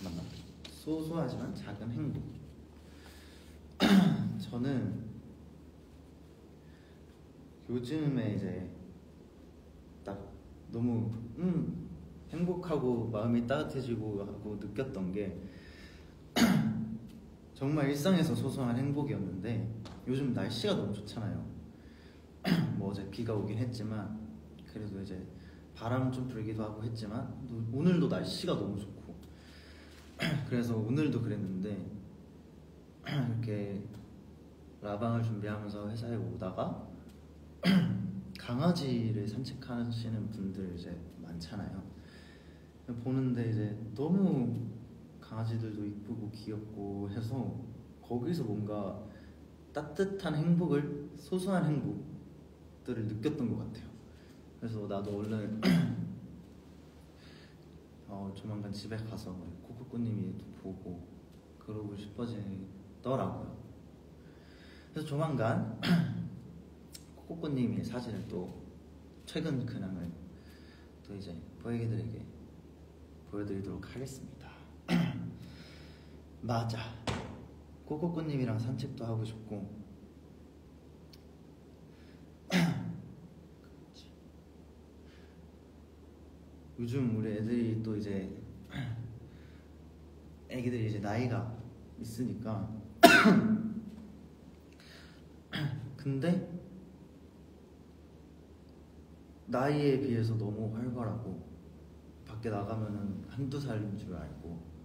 맞나? 소소하지만 작은 행복. 저는 요즘에 이제 딱 너무 행복하고 마음이 따뜻해지고 하고 느꼈던 게 정말 일상에서 소소한 행복이었는데 요즘 날씨가 너무 좋잖아요. 뭐 어제 비가 오긴 했지만 그래도 이제 바람 좀 불기도 하고 했지만 오늘도 날씨가 너무 좋고 그래서 오늘도 그랬는데 이렇게 라방을 준비하면서 회사에 오다가 강아지를 산책하시는 분들 이제 많잖아요. 보는데 이제 너무 강아지들도 이쁘고 귀엽고 해서 거기서 뭔가 따뜻한 행복을, 소소한 행복들을 느꼈던 것 같아요. 그래서 나도 얼른 조만간 집에 가서 코코코님이 보고 그러고 싶어지더라고요. 그래서 조만간 코코코님의 사진을 또 최근 근황을 또 이제 보이기들에게 보여드리도록 하겠습니다. 맞아, 코코코님이랑 산책도 하고 싶고 요즘 우리 애들이 또 이제 애기들이 이제 나이가 있으니까 근데 나이에 비해서 너무 활발하고 밖에 나가면은 한두 살인 줄 알고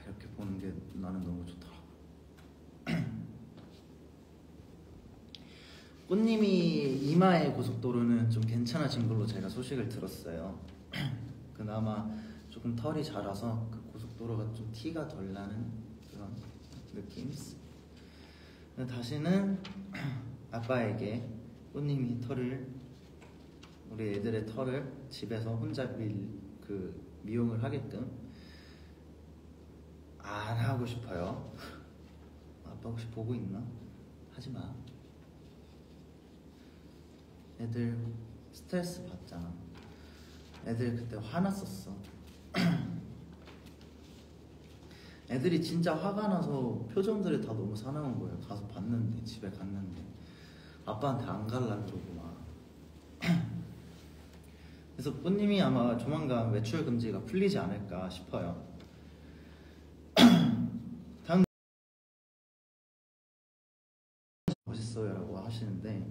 이렇게 보는 게 나는 너무 좋더라고. 꽃님이 이마의 고속도로는 좀 괜찮아진 걸로 제가 소식을 들었어요. 그나마 조금 털이 자라서 그 고속도로가 좀 티가 덜 나는 그런 느낌. 다시는 아빠에게 꽃님이 우리 애들의 털을 집에서 혼자 미용을 하게끔 안 하고 싶어요. 아빠 혹시 보고 있나? 하지마. 애들 스트레스 받잖아. 애들 그때 화났었어. 애들이 진짜 화가 나서 표정들이 다 너무 사나운 거예요. 가서 봤는데, 집에 갔는데 아빠한테 안 갈라 그러고 막. 그래서 꽃님이 아마 조만간 외출 금지가 풀리지 않을까 싶어요. 있어요라고 하시는데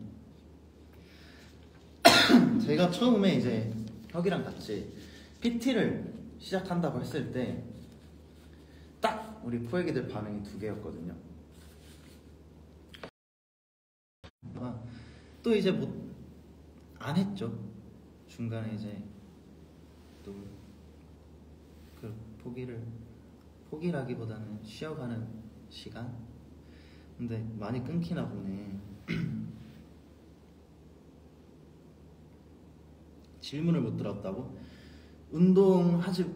제가 처음에 이제 혁이랑 같이 PT를 시작한다고 했을 때 딱 우리 포애기들 반응이 두 개였거든요. 또 이제 뭐 안 했죠. 중간에 이제 또 그 포기라기보다는 쉬어가는 시간. 근데 많이 끊기나 보네. 질문을 못 들었다고? 운동하지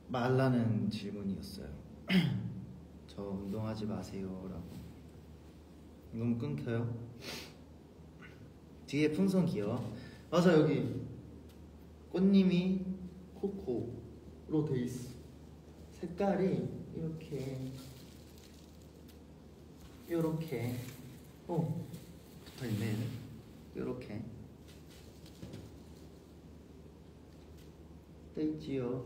말라는 질문이었어요. 저 운동하지 마세요라고. 너무 끊겨요. 뒤에 풍선 귀여워. 맞아, 여기 꽃님이 코코로 돼 있어. 색깔이 요렇게 붙어있네. 요렇게 떼있지요.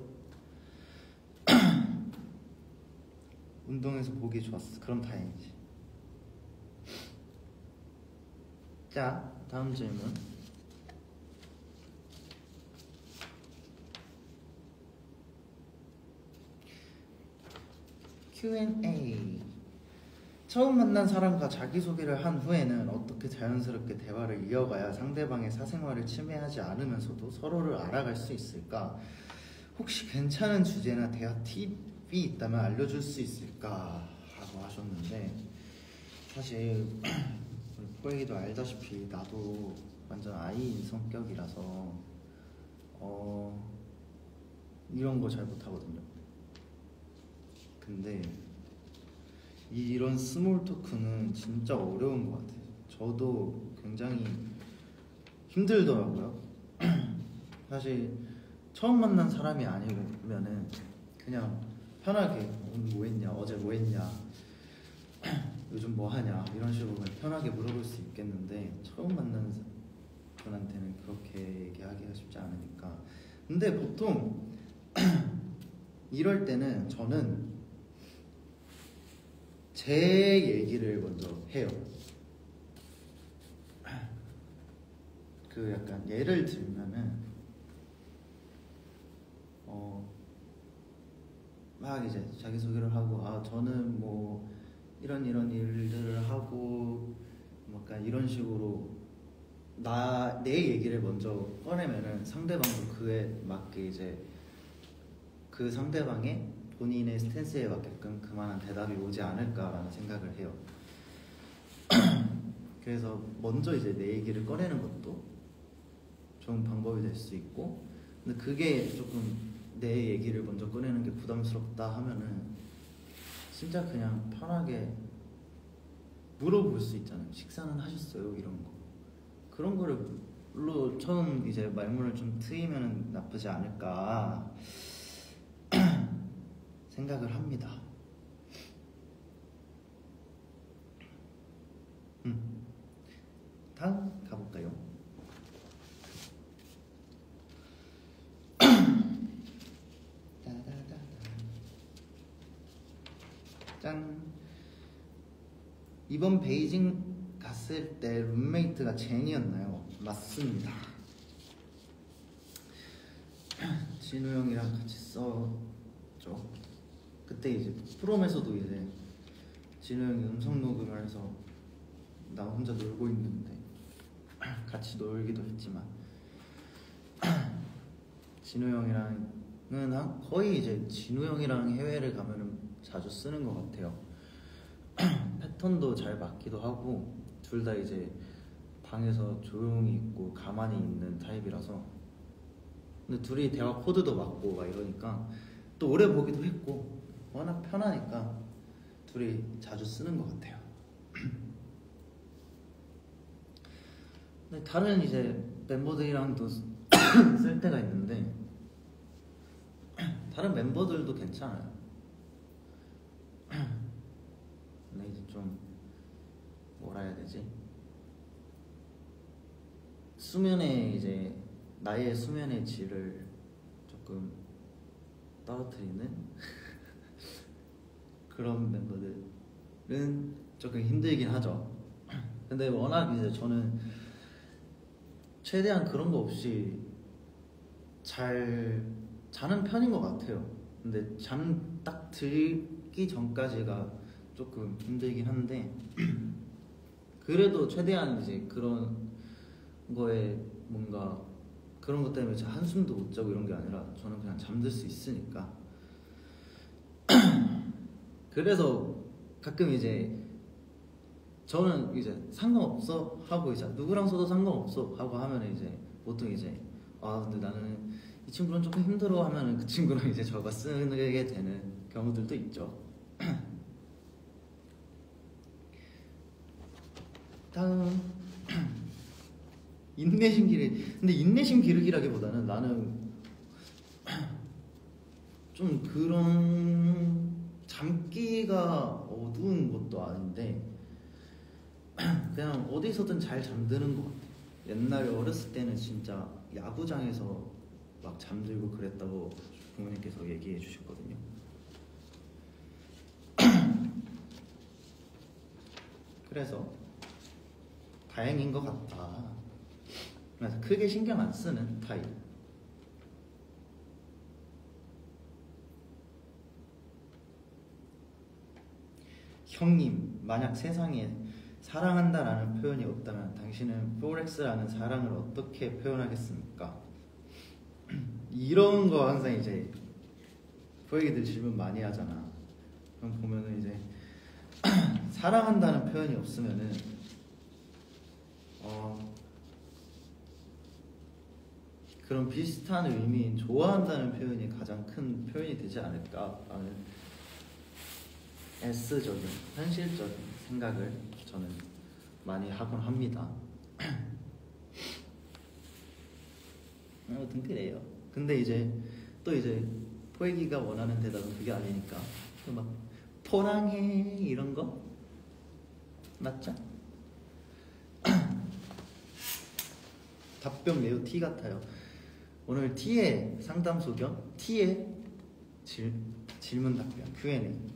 운동해서 보기 좋았어. 그럼 다행이지. 자, 다음 질문. Q&A. 처음 만난 사람과 자기소개를 한 후에는 어떻게 자연스럽게 대화를 이어가야 상대방의 사생활을 침해하지 않으면서도 서로를 알아갈 수 있을까? 혹시 괜찮은 주제나 대화 팁이 있다면 알려줄 수 있을까? 라고 하셨는데, 사실 우리 포에기도 알다시피 나도 완전 아이인 성격이라서 이런 거 잘 못하거든요. 근데 이런 스몰 토크는 진짜 어려운 것 같아요. 저도 굉장히 힘들더라고요. 사실 처음 만난 사람이 아니면은 그냥 편하게 오늘 뭐 했냐, 어제 뭐 했냐, 요즘 뭐 하냐 이런 식으로 편하게 물어볼 수 있겠는데 처음 만난 분한테는 그렇게 얘기하기가 쉽지 않으니까. 근데 보통 이럴 때는 저는 제 얘기를 먼저 해요. 그 약간 예를 들면은 막 이제 자기소개를 하고 저는 뭐 이런 일들을 하고 뭐 약간 이런 식으로 내 얘기를 먼저 꺼내면은 상대방도 그에 맞게 이제 그 상대방의 본인의 스탠스에 맞게끔 그만한 대답이 오지 않을까라는 생각을 해요. 그래서 먼저 이제 내 얘기를 꺼내는 것도 좋은 방법이 될 수 있고, 근데 그게 조금 내 얘기를 먼저 꺼내는 게 부담스럽다 하면은 진짜 그냥 편하게 물어볼 수 있잖아요. 식사는 하셨어요? 이런 거. 그런 거로 처음 이제 말문을 좀 트이면 나쁘지 않을까 생각을 합니다. 다음 가볼까요? 짠. 이번 베이징 갔을 때 룸메이트가 제니였나요? 맞습니다. 진우 형이랑 같이 썼죠. 그때 이제 프롬에서도 이제 진우 형이 음성 녹음을 해서 나 혼자 놀고 있는데 같이 놀기도 했지만 진우 형이랑은 거의 이제 진우 형이랑 해외를 가면은 자주 쓰는 것 같아요. 패턴도 잘 맞기도 하고 둘 다 이제 방에서 조용히 있고 가만히 있는 타입이라서, 근데 둘이 대화 코드도 맞고 막 이러니까 또 오래 보기도 했고 워낙 편하니까 둘이 자주 쓰는 것 같아요. 근데 다른 이제 멤버들이랑도 쓸 때가 있는데 다른 멤버들도 괜찮아요. 근데 이제 좀 뭐라 해야 되지? 이제 나의 수면의 질을 조금 떨어뜨리는 그런 멤버들은 조금 힘들긴 하죠. 근데 워낙 이제 저는 최대한 그런 거 없이 잘 자는 편인 것 같아요. 근데 잠 딱 들기 전까지가 조금 힘들긴 한데 그래도 최대한 이제 그런 거에 뭔가 그런 것 때문에 제가 한숨도 못 자고 이런 게 아니라 저는 그냥 잠들 수 있으니까 그래서 가끔 이제 저는 이제 상관없어 하고 이제 누구랑 써도 상관없어 하고 하면 이제 보통 이제 근데 나는 이 친구랑 조금 힘들어 하면은 그 친구랑 이제 저가 쓰게 되는 경우들도 있죠. 다음 인내심 기르기. 근데 인내심 기르기라기보다는 나는 좀 그런 잠기가 어두운 것도 아닌데 그냥 어디서든 잘 잠드는 것 같아. 옛날에 어렸을 때는 진짜 야구장에서 막 잠들고 그랬다고 부모님께서 얘기해 주셨거든요. 그래서 다행인 것 같다. 그래서 크게 신경 안 쓰는 타입. 형님, 만약 세상에 사랑한다라는 표현이 없다면 당신은 포렉스라는 사랑을 어떻게 표현하겠습니까? 이런 거 항상 이제 포획이들 질문 많이 하잖아. 그럼 보면은 이제 사랑한다는 표현이 없으면은 그런 비슷한 의미인 좋아한다는 표현이 가장 큰 표현이 되지 않을까라는 S적인 현실적인 생각을 저는 많이 하곤 합니다. 아무튼 그래요. 근데 이제 또 이제 포획이가 원하는 대답은 그게 아니니까 또 막 포랑해 이런 거 맞죠? 답변 매우 T 같아요. 오늘 T의 상담소 겸 T의 질문 답변 Q&A.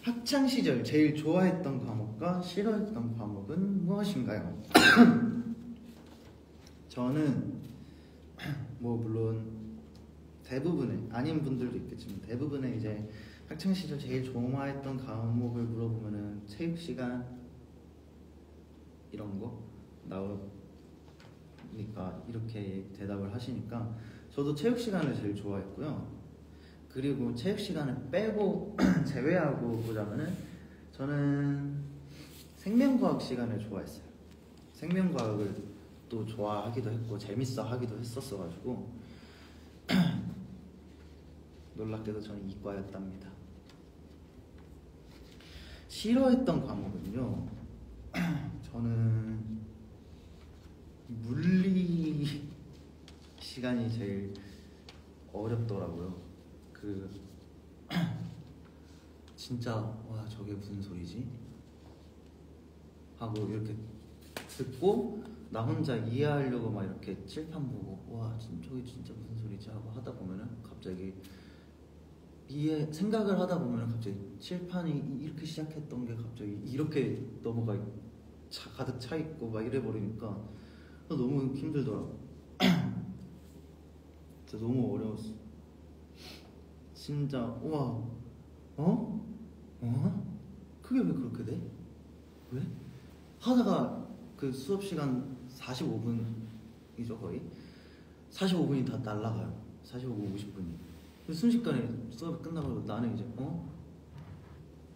학창 시절 제일 좋아했던 과목과 싫어했던 과목은 무엇인가요? 저는 뭐 물론 대부분의 아닌 분들도 있겠지만 대부분의 이제 학창 시절 제일 좋아했던 과목을 물어보면은 체육 시간 이런 거 나오니까 이렇게 대답을 하시니까 저도 체육 시간을 제일 좋아했고요. 그리고 체육 시간을 빼고 제외하고 보자면은 저는 생명과학 시간을 좋아했어요. 생명과학을 또 좋아하기도 했고 재밌어 하기도 했었어가지고 놀랍게도 저는 이과였답니다. 싫어했던 과목은요, 저는 물리 시간이 제일 어렵더라고요. 진짜 와 저게 무슨 소리지? 하고 이렇게 듣고 나 혼자 이해하려고 막 이렇게 칠판 보고 와 저게 진짜 무슨 소리지 하고 하다 보면은 갑자기 생각을 하다 보면은 갑자기 칠판이 이렇게 시작했던 게 갑자기 이렇게 넘어가 가득 차 있고 막 이래 버리니까 너무 힘들더라고. 진짜 너무 어려웠어. 진짜 우와 그게 왜 그렇게 돼? 왜? 하다가 그 수업 시간 45분이죠 거의 45분이 다 날라가요. 45분 50분이 순식간에 수업이 끝나버리고 나는 이제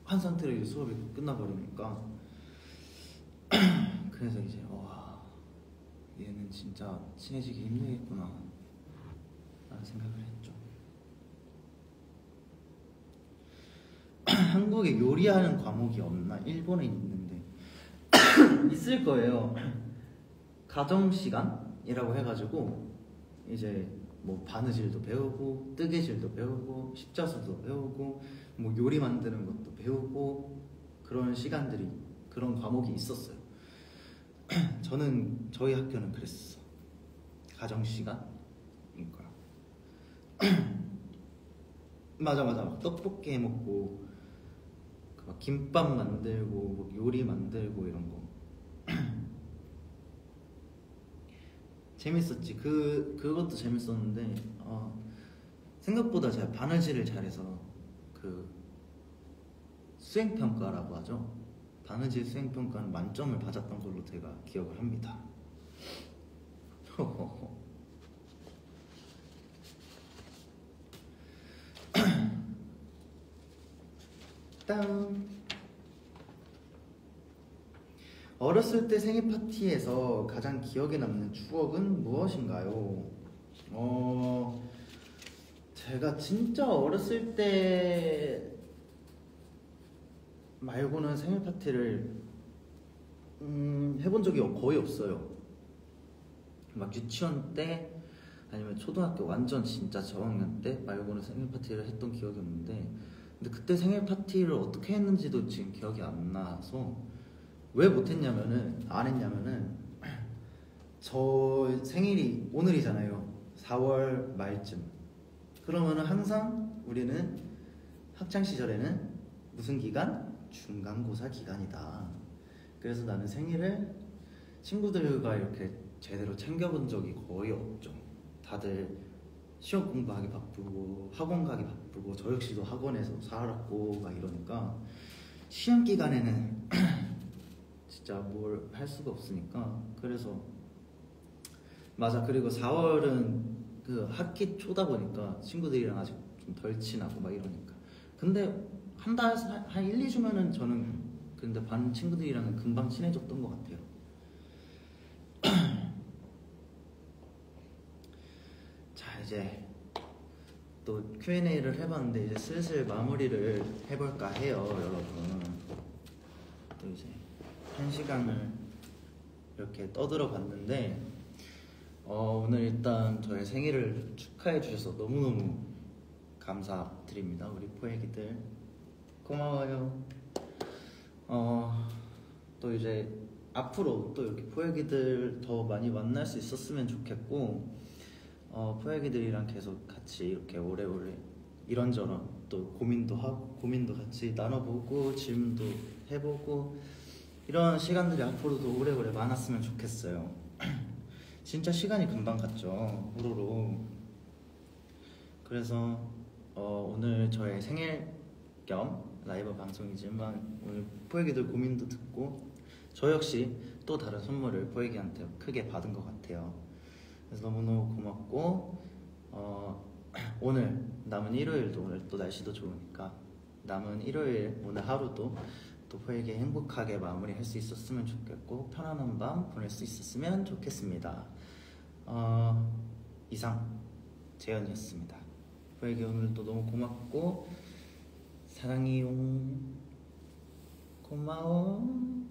한 상태로 이제 수업이 끝나버리니까 그래서 이제 와 얘는 진짜 친해지기 힘들겠구나 라는 생각을 했죠. 한국에 요리하는 과목이 없나? 일본에 있는데 있을 거예요. 가정시간이라고 해가지고 이제 뭐 바느질도 배우고 뜨개질도 배우고 십자수도 배우고 뭐 요리 만드는 것도 배우고 그런 시간들이 그런 과목이 있었어요. 저는 저희 학교는 그랬어. 가정시간이니까 맞아 막 떡볶이 해 먹고 막 김밥 만들고 막 요리 만들고 이런 거 재밌었지. 그것도 재밌었는데 생각보다 제가 바느질을 잘해서 그 수행평가라고 하죠. 바느질 수행평가는 만점을 받았던 걸로 제가 기억을 합니다. 땅. 어렸을 때 생일 파티에서 가장 기억에 남는 추억은 무엇인가요? 제가 진짜 어렸을 때 말고는 생일 파티를 해본 적이 거의 없어요. 막 유치원 때 아니면 초등학교 완전 진짜 저학년 때 말고는 생일 파티를 했던 기억이 없는데, 근데 그때 생일 파티를 어떻게 했는지도 지금 기억이 안 나서 왜 못했냐면은 안 했냐면은 저 생일이 오늘이잖아요. 4월 말쯤. 그러면은 항상 우리는 학창 시절에는 무슨 기간? 중간고사 기간이다. 그래서 나는 생일을 친구들과 이렇게 제대로 챙겨본 적이 거의 없죠. 다들 시험 공부하기 바쁘고 학원 가기 바쁘고 저 역시도 학원에서 살았고 막 이러니까 시험 기간에는 진짜 뭘 할 수가 없으니까. 그래서 맞아. 그리고 4월은 그 학기 초다 보니까 친구들이랑 아직 좀 덜 친하고 막 이러니까. 근데 한 1, 2주면은 저는 근데 반 친구들이랑은 금방 친해졌던 것 같아요. 자, 이제 또 Q&A를 해봤는데 이제 슬슬 마무리를 해볼까 해요, 여러분. 또 이제 1시간을 이렇게 떠들어 봤는데 오늘 일단 저의 생일을 축하해 주셔서 너무너무 감사드립니다. 우리 포애기들 고마워요. 또 이제 앞으로 또 이렇게 포애기들 더 많이 만날 수 있었으면 좋겠고, 포애기들이랑 계속 같이 이렇게 오래오래 이런저런 또 고민도 하고 고민도 같이 나눠보고 질문도 해보고 이런 시간들이 앞으로도 오래오래 많았으면 좋겠어요. 진짜 시간이 금방 갔죠, 호로로. 그래서 오늘 저의 생일 겸 라이브 방송이지만 오늘 포애기들 고민도 듣고 저 역시 또 다른 선물을 포애기한테 크게 받은 것 같아요. 그래서 너무너무 고맙고 오늘 남은 일요일도, 오늘 또 날씨도 좋으니까 남은 일요일 오늘 하루도 또 포에게 행복하게 마무리할 수 있었으면 좋겠고 편안한 밤 보낼 수 있었으면 좋겠습니다. 이상 재현이었습니다. 포에게 오늘도 너무 고맙고 사랑해요. 고마워.